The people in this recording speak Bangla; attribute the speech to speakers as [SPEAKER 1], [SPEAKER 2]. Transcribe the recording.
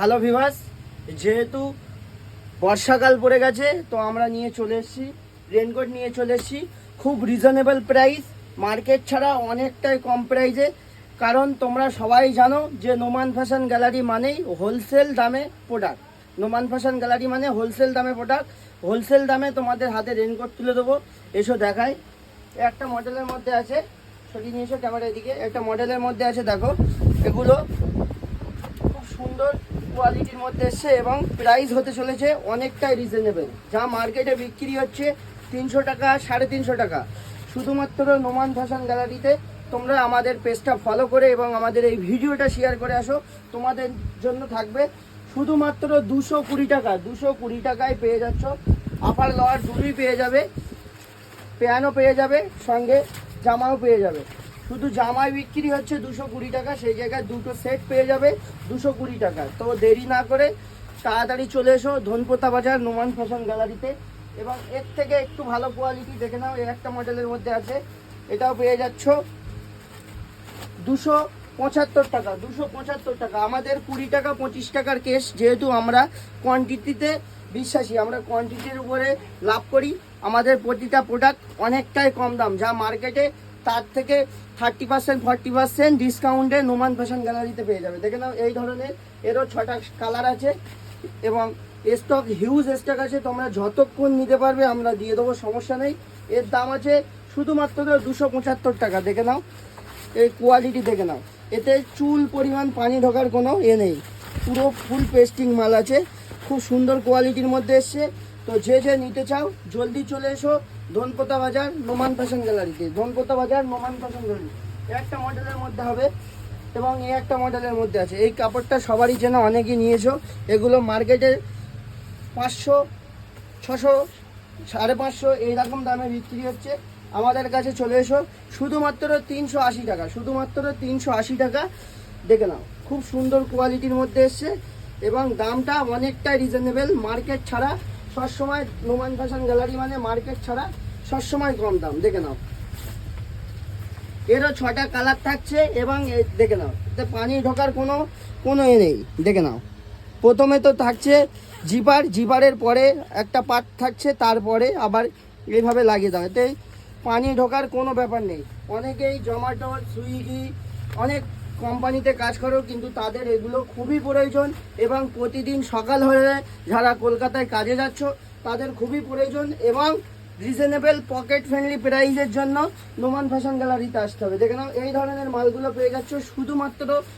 [SPEAKER 1] হ্যালো ভিভাস, যেহেতু বর্ষাকাল পড়ে গেছে তো আমরা নিয়ে চলে এসেছি রেনকোট নিয়ে চলে এসেছি খুব রিজনেবল প্রাইস, মার্কেট ছাড়া অনেকটাই কম প্রাইসে। কারণ তোমরা সবাই জানো যে নোমান ফ্যাশন গ্যালারি মানেই হোলসেল দামে প্রোডাক্ট। নোমান ফ্যাশন গ্যালারি মানে হোলসেল দামে প্রোডাক্ট, হোলসেল দামে তোমাদের হাতে রেনকোট তুলে দেবো। এসো দেখাই, একটা মডেলের মধ্যে আছে, সরিয়ে নিয়ে এসো ক্যামেরার দিকে। একটা মডেলের মধ্যে আছে, দেখো এগুলো খুব সুন্দর কোয়ালিটির মধ্যে এসছে এবং প্রাইস হতে চলেছে অনেকটাই রিজনেবল। যা মার্কেটে বিক্রি হচ্ছে 300 টাকা, 350 টাকা, শুধুমাত্র নোমান ফ্যাশন গ্যালারিতে তোমরা আমাদের পেজটা ফলো করে এবং আমাদের এই ভিডিওটা শেয়ার করে আসো। তোমাদের জন্য থাকবে শুধুমাত্র 220 টাকা। 220 টাকায় পেয়ে যাচ্ছ, আপার লোয়ার দুটোই পেয়ে যাবে, প্যান্টও পেয়ে যাবে, সঙ্গে জামাও পেয়ে যাবে। শুধু জামাই বিক্রি হচ্ছে 220 টাকা, সেই জায়গায় দুটো সেট পেয়ে যাবে 220 টাকা। তো দেরি না করে তাড়াতাড়ি চলে এসো ধনপোতা বাজার নোমান ফ্যাশন গ্যালারিতে। এবং এর থেকে একটু ভালো কোয়ালিটি দেখে নাও, এই একটা মডেলের মধ্যে আছে, এটাও পেয়ে যাচ্ছ 275 টাকা। 275 টাকা। আমাদের 20 টাকা 25 টাকার কেস, যেহেতু আমরা কোয়ান্টিটিতে বিশ্বাসী, আমরা কোয়ান্টিটির উপরে লাভ করি। আমাদের প্রতিটা প্রোডাক্ট অনেকটাই কম দাম, যা মার্কেটে তার থেকে 30% 40% ডিসকাউন্টে নোমান ফ্যাশন গ্যালারিতে পেয়ে যাবে। দেখে নাও, এই ধরনের এরও 6টা কালার আছে এবং স্টক হিউজ স্টক আছে। তোমরা যতক্ষণ নিতে পারবে আমরা দিয়ে দেবো, সমস্যা নেই। এর দাম আছে শুধুমাত্র 275 টাকা। দেখে নাও, এই কোয়ালিটি দেখে নাও, এতে চুল পরিমাণ পানি ঢোকার কোনো নেই, পুরো ফুল পেস্টিং মাল আছে, খুব সুন্দর কোয়ালিটির মধ্যে এসছে। তো যে যে নিতে চাও জলদি চলে এসো ধনপোতা বাজার নোমান ফ্যাশন গ্যালারিতে। ধনপোতা বাজার নোমান ফ্যাশন গ্যালারি একটা মডেলের মধ্যে হবে এবং এই একটা মডেলের মধ্যে আছে। এই কাপড়টা সবারই চেনা, অনেকেই নিয়েছো। এগুলো মার্কেটে 500, 600, 550 এইরকম দামে বিক্রি হচ্ছে। আমাদের কাছে চলে এসো শুধুমাত্র 380 টাকা। শুধুমাত্র 380 টাকা। দেখে নাও, খুব সুন্দর কোয়ালিটির মধ্যে এসছে এবং দামটা অনেকটাই রিজনেবল। মার্কেট ছাড়া সবসময় নোমান ফ্যাশন গ্যালারি মানে মার্কেট ছাড়া সবসময় কম দাম। দেখে নাও, এরও 6টা কালার থাকছে এবং দেখে নাও, এতে পানি ঢোকার কোনো নেই। দেখে নাও, প্রথমে তো থাকছে জিপারের পরে একটা পার্ট থাকছে, তারপরে আবার এইভাবে লাগিয়ে দাও, এতে পানি ঢোকার কোনো ব্যাপার নেই। অনেকেই জোম্যাটো, সুইগি, অনেক কোম্পানিতে কাজ করো, কিন্তু তাদের এগুলো খুবই প্রয়োজন এবং প্রতিদিন সকাল হলে যারা কলকাতায় কাজে যাচ্ছ তাদের খুবই প্রয়োজন এবং রিজনেবল পকেট ফ্রেন্ডলি প্রাইসের জন্য নোমান ফ্যাশন গ্যালারিতে আসতে হবে। দেখে নাও, এই ধরনের মালগুলো পেয়ে যাচ্ছ শুধুমাত্র